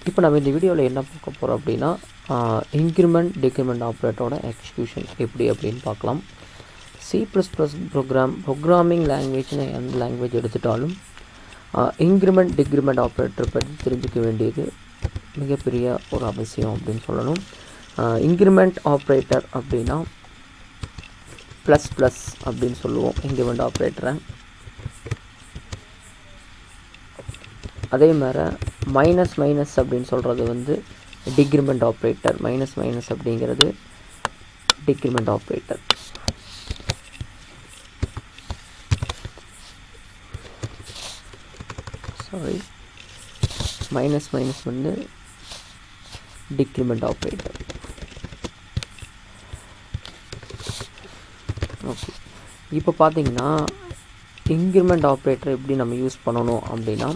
இப்போ நம்ம இந்த வீடியோவில் என்ன பார்க்க போகிறோம் அப்படின்னா இன்க்ரிமெண்ட் டிக்ரிமெண்ட் ஆப்ரேட்டரோட எக்ஸிக்யூஷன் எப்படி அப்படின்னு பார்க்கலாம். C++ ப்ரோக்ராமிங் லாங்குவேஜ்னு எந்த லாங்குவேஜ் எடுத்துட்டாலும் இன்க்ரிமெண்ட் டிக்ரிமெண்ட் ஆப்ரேட்டர் பற்றி தெரிஞ்சுக்க வேண்டியது மிகப்பெரிய ஒரு அவசியம் அப்படின்னு சொல்லணும். இன்க்ரிமெண்ட் ஆப்ரேட்டர் அப்படின்னா ப்ளஸ் ப்ளஸ் அப்படின்னு சொல்லுவோம் இன்க்ரிமெண்ட் ஆப்ரேட்டரை. அதே மாதிரி மைனஸ் மைனஸ் அப்படின்னு சொல்கிறது வந்து டிக்ரிமெண்ட் ஆப்ரேட்டர். மைனஸ் மைனஸ் அப்படிங்கிறது டிக்ரிமெண்ட் ஆப்ரேட்டர். மைனஸ் மைனஸ் வந்து டிக்ரிமெண்ட் ஆப்ரேட்டர். ஓகே, இப்போ பார்த்தீங்கன்னா இன்க்ரிமெண்ட் ஆப்ரேட்டர் எப்படி நம்ம யூஸ் பண்ணணும் அப்படின்னா,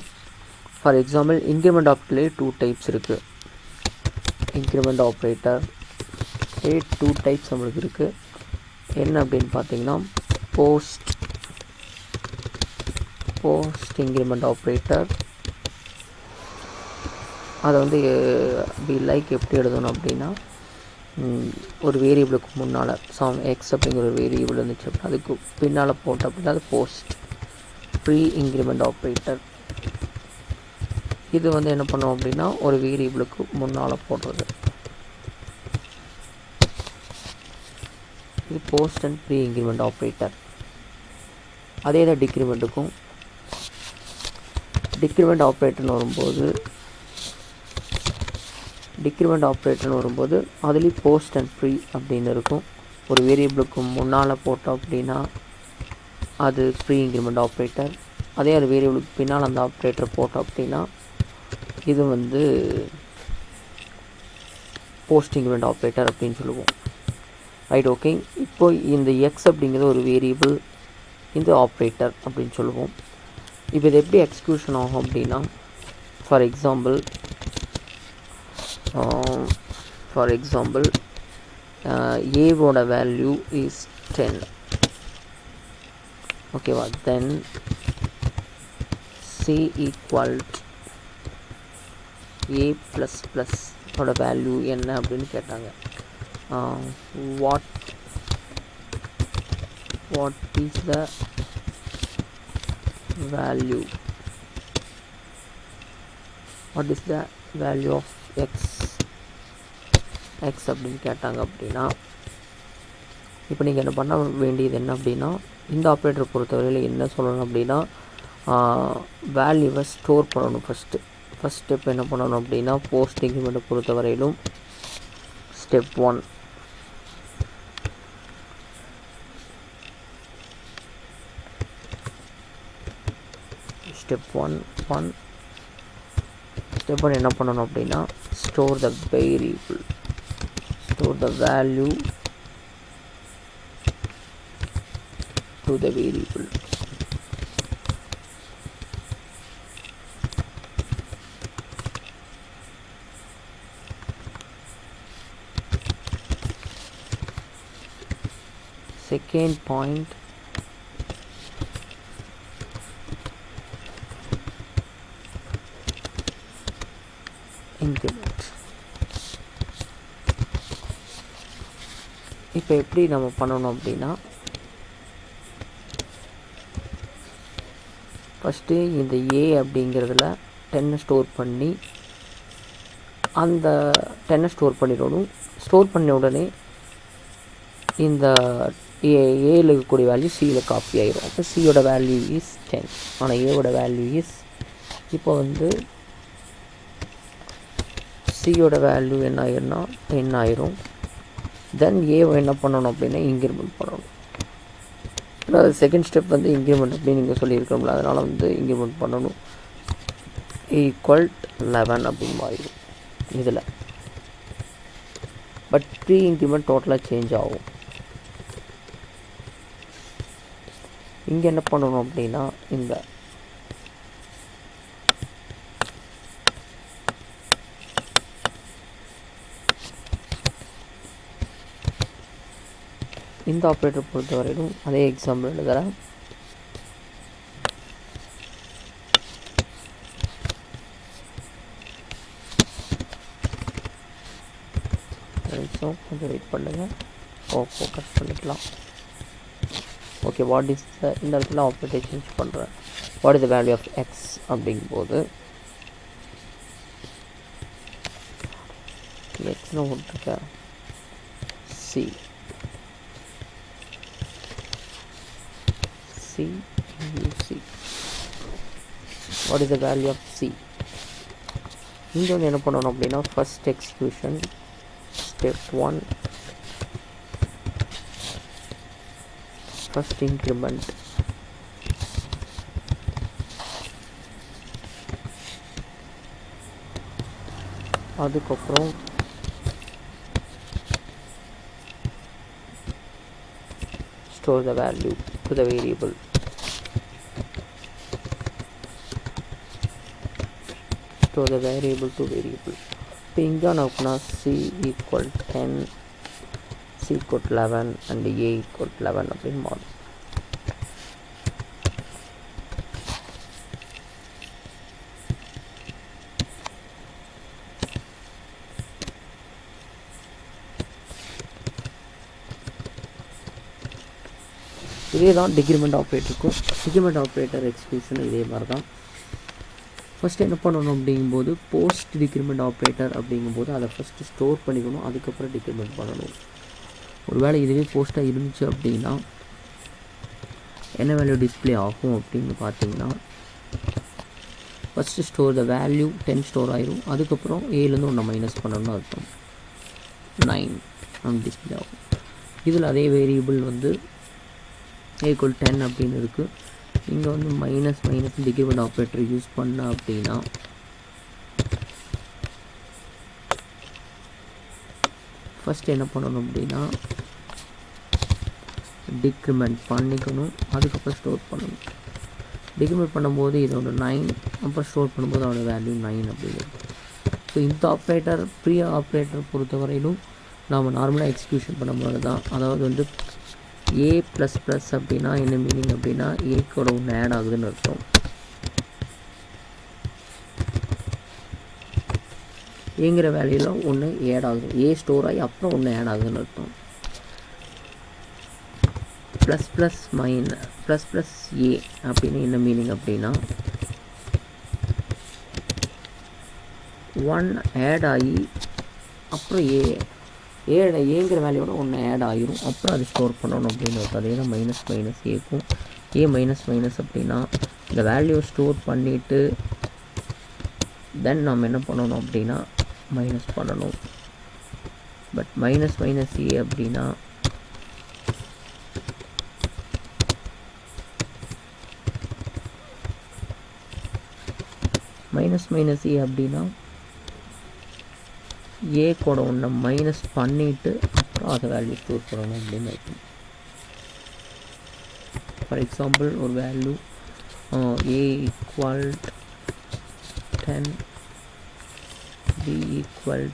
ஃபார் எக்ஸாம்பிள் இன்க்ரிமெண்ட் ஆப்ரேட்டர்லேயே 2 டைப்ஸ் இருக்குது. இன்க்ரிமெண்ட் ஆப்ரேட்டர் 2 டைப்ஸ் நம்மளுக்கு இருக்குது. என்ன அப்படின்னு பார்த்தீங்கன்னா போஸ்ட் இன்க்ரிமெண்ட் ஆப்ரேட்டர். அதை வந்து எப்படி எழுதணும் அப்படின்னா, ஒரு வேரியபிளுக்கு முன்னால் எக்ஸ் அப்படிங்கிற ஒரு வேரியபிள் இருந்துச்சு அப்படின்னா அதுக்கு பின்னால் போட்டோம் அப்படின்னா அது போஸ்ட் ப்ரீ இன்க்ரிமெண்ட் ஆப்ரேட்டர். இது வந்து என்ன பண்ணுவோம் அப்படின்னா ஒரு வேரியபிளுக்கு முன்னால் போடுறது. இது post and pre increment operator. அதே தான் டிக்ரிமெண்ட்டுக்கும். டிக்ரிமெண்ட் ஆப்ரேட்டர்னு வரும்போது அதுலேயும் போஸ்ட் அண்ட் ப்ரீ அப்படின்னு இருக்கும். ஒரு வேரியபிளுக்கு முன்னால் போட்டோம் அப்படின்னா அது ப்ரீ இன்க்ரிமெண்ட் ஆப்ரேட்டர். அதே ஒரு வேரியபிளுக்கு பின்னால் அந்த ஆப்ரேட்டர் போட்டோம் அப்படின்னா இது வந்து போஸ்ட் இன்க்ரிமெண்ட் ஆப்ரேட்டர் அப்படின்னு சொல்லுவோம். Right, okay. இப்போ இந்த எக்ஸ் அப்படிங்கிறது ஒரு வேரியபிள், இந்த ஆப்ரேட்டர் அப்படின்னு சொல்லுவோம். இப்போ இது எப்படி எக்ஸிக்யூஷன் ஆகும் அப்படின்னா, ஃபார் எக்ஸாம்பிள் ஏவோட வேல்யூ இஸ் 10. ஓகேவா? Then C equal A plus plus ஓட வேல்யூ என்ன அப்படின்னு கேட்டாங்க. What is the value of X அப்படின்னு கேட்டாங்க அப்படின்னா, இப்போ நீங்கள் என்ன பண்ண வேண்டியது என்ன அப்படின்னா, இந்த ஆப்ரேட்டரை பொறுத்தவரையில் என்ன சொல்லணும் அப்படின்னா வேல்யூவை ஸ்டோர் பண்ணணும். ஃபஸ்ட் ஸ்டெப் என்ன பண்ணணும் அப்படின்னா போஸ்ட் இன்க்ரிமெண்ட்டை பொறுத்தவரையிலும் ஸ்டெப் 1 என்ன பண்ணணும் அப்படின்னா store the value to the variable. Second point, increment. இப்போ எப்படி நம்ம பண்ணணும் அப்படின்னா, ஃபஸ்ட்டு இந்த A அப்படிங்கிறதுல 10 ஸ்டோர் பண்ணி அந்த 10 ஸ்டோர் பண்ணிடணும். ஸ்டோர் பண்ண உடனே இந்த ஏல இருக்கக்கூடிய வேல்யூ சியில் காப்பி ஆகிடும். அப்போ சியோட வேல்யூ இஸ் 10, ஆனால் ஏவோட வேல்யூ இஸ், இப்போ வந்து சியோட வேல்யூ என்ன ஆயிரும்னா 10 ஆயிரும். தென் ஏவை என்ன பண்ணணும் அப்படின்னா இன்க்ரிமெண்ட் பண்ணணும். அதாவது செகண்ட் ஸ்டெப் வந்து இன்க்ரிமெண்ட் அப்படின்னு நீங்கள் சொல்லியிருக்கோம்ல, அதனால் வந்து இன்க்ரிமெண்ட் பண்ணணும். ஈக்குவல் 11 அப்படின்னு மாறிடும் இதில். பட் ப்ரீ இன்க்ரிமெண்ட் டோட்டலாக சேஞ்ச் ஆகும். இங்கே என்ன பண்ணணும் அப்படின்னா இந்த ஆப்ரேட்டர் பொறுத்தவரையிலும் அதே எக்ஸாம்பிள் எழுதுகிறேன். 2 நிமிஷம் கொஞ்சம் வெயிட் பண்ணுங்கள். ஃபோக்கஸ் பண்ணிக்கலாம். ஓகே, வாட் இஸ் இந்த இடத்துல ஆப்ரேட்டர் சேஞ்ச் பண்ணுறேன். What is the value of X அப்படிங்கும்போது எக்ஸ்னு போட்டிருக்க சி யூசி. What is the value of C? இங்கே வந்து என்ன பண்ணணும் அப்படின்னா first execution step 1 first increment அதுக்கப்புறம் store the value to the variable. Store the variable to variable. இப்போ இங்கே நான் c equal 10, c equal 11 and a equal 11 அப்படின்னு மாறும். இதே தான் டிக்ரிமெண்ட் ஆப்ரேட்டருக்கும். டிக்ரிமெண்ட் ஆப்ரேட்டர் எக்ஸிக்யூஷன் இதே மாதிரி தான். ஃபஸ்ட்டு என்ன பண்ணணும் அப்படிங்கும்போது போஸ்ட் டிக்ரிமெண்ட் ஆப்ரேட்டர் அப்படிங்கும்போது அதை ஃபஸ்ட்டு ஸ்டோர் பண்ணிக்கணும், அதுக்கப்புறம் டிக்ரிமெண்ட் பண்ணணும். ஒரு வேளை இதுவே போஸ்ட்டாக இருந்துச்சு அப்படின்னா என்ன வேல்யூ டிஸ்பிளே ஆகும் அப்படின்னு பார்த்தீங்கன்னா first store the value 10 store ஆயிரும். அதுக்கப்புறம் ஏலேருந்து ஒன்று மைனஸ் பண்ணணும்னு அர்த்தம் 9 டிஸ்பிளே ஆகும். இதில் அதே வேரியபிள் வந்து ஈக்குவல் 10 அப்படின்னு இருக்குது. இங்கே வந்து மைனஸ் டிக்ரிமெண்ட் ஆப்ரேட்டர் யூஸ் பண்ண அப்படின்னா ஃபஸ்ட் என்ன பண்ணணும் அப்படின்னா டிக்ரிமெண்ட் பண்ணிக்கணும், அதுக்கப்புறம் ஸ்டோர் பண்ணணும். டிக்ரிமெண்ட் பண்ணும்போது இதோட 9, அப்புறம் ஸ்டோர் பண்ணும்போது அதோட வேல்யூ 9 அப்படின்னு. ஸோ இந்த ஆப்ரேட்டர் ப்ரீ ஆப்ரேட்டர் பொறுத்தவரையிலும் நாம் நார்மலாக எக்ஸிக்யூஷன் பண்ணும்போது தான், அதாவது வந்து a ப்ளஸ் ப்ளஸ் அப்படின்னா என்ன மீனிங் அப்படின்னா ஏக்கோட ஒன்று ஆட் ஆகுதுன்னு அர்த்தம். ஏங்கிற வேல்யூவில் ஒன்று ஆட் ஆகுது, ஏ ஸ்டோர் ஆகி அப்புறம் ஒன்று ஆட் ஆகுதுன்னு அர்த்தம். ப்ளஸ் ப்ளஸ் ஏ அப்படின்னு என்ன மீனிங் அப்படின்னா 1 ஆட் ஆகி அப்புறம் ஏங்கிற வேல்யூவோட ஒன்று ஆட் ஆகிரும், அப்புறம் அது ஸ்டோர் பண்ணணும் அப்படின்னு இருக்கும். அதே தான் மைனஸ் ஏக்கும். ஏ மைனஸ் அப்படின்னா இந்த வேல்யூ ஸ்டோர் பண்ணிவிட்டு தென் நம்ம என்ன பண்ணணும் அப்படின்னா மைனஸ் பண்ணணும். பட் மைனஸ் ஏ அப்படின்னா மைனஸ் ஏ அப்படின்னா ஏ கூட ஒன்று மைனஸ் பண்ணிவிட்டு அப்புறம் அதை வேல்யூ ஸ்டோர் பண்ணணும் அப்படின்னு இருக்கும். ஃபார் எக்ஸாம்பிள் ஒரு value A equal 10, B equal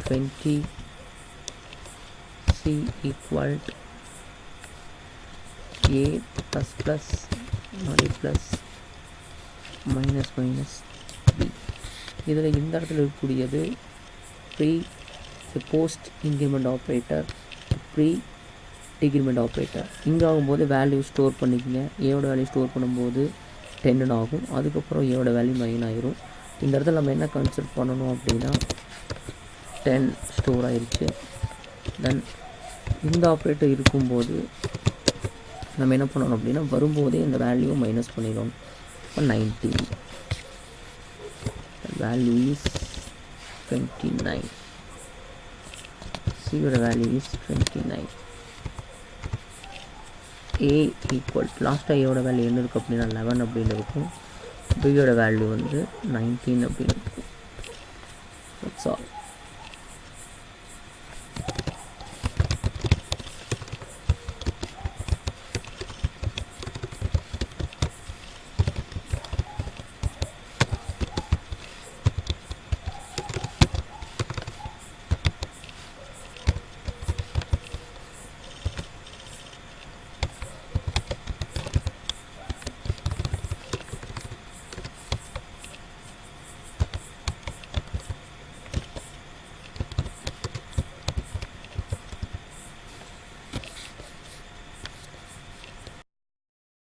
20, C equal A plus plus minus B. இதில் இந்த இடத்துல இருக்கக்கூடியது post increment operator, pre decrement operator. இங்கே ஆகும்போது வேல்யூ ஸ்டோர் பண்ணிக்கங்க. ஏவோட வேல்யூ ஸ்டோர் பண்ணும்போது 10 ஆகும், அதுக்கப்புறம் ஏவோட வேல்யூ 9 ஆயிரும். இந்த இடத்துல நம்ம என்ன கன்சிடர் பண்ணணும் அப்படின்னா 10 ஸ்டோர் ஆயிடுச்சு. தென் இந்த ஆப்ரேட்டர் இருக்கும்போது நம்ம என்ன பண்ணணும் அப்படின்னா வரும்போதே இந்த வேல்யூவை மைனஸ் பண்ணிடணும். இப்போ 19 வேல்யூ இஸ் 29. C யோட வேல்யூ இஸ் 29. A ஈக்குவல் லாஸ்ட்டாக ஏவோட வேல்யூ என்ன இருக்குது அப்படின்னா 11 அப்படின்னு இருக்கும். பியோட வேல்யூ வந்து 19 அப்படின்னு இருக்கும். That's all.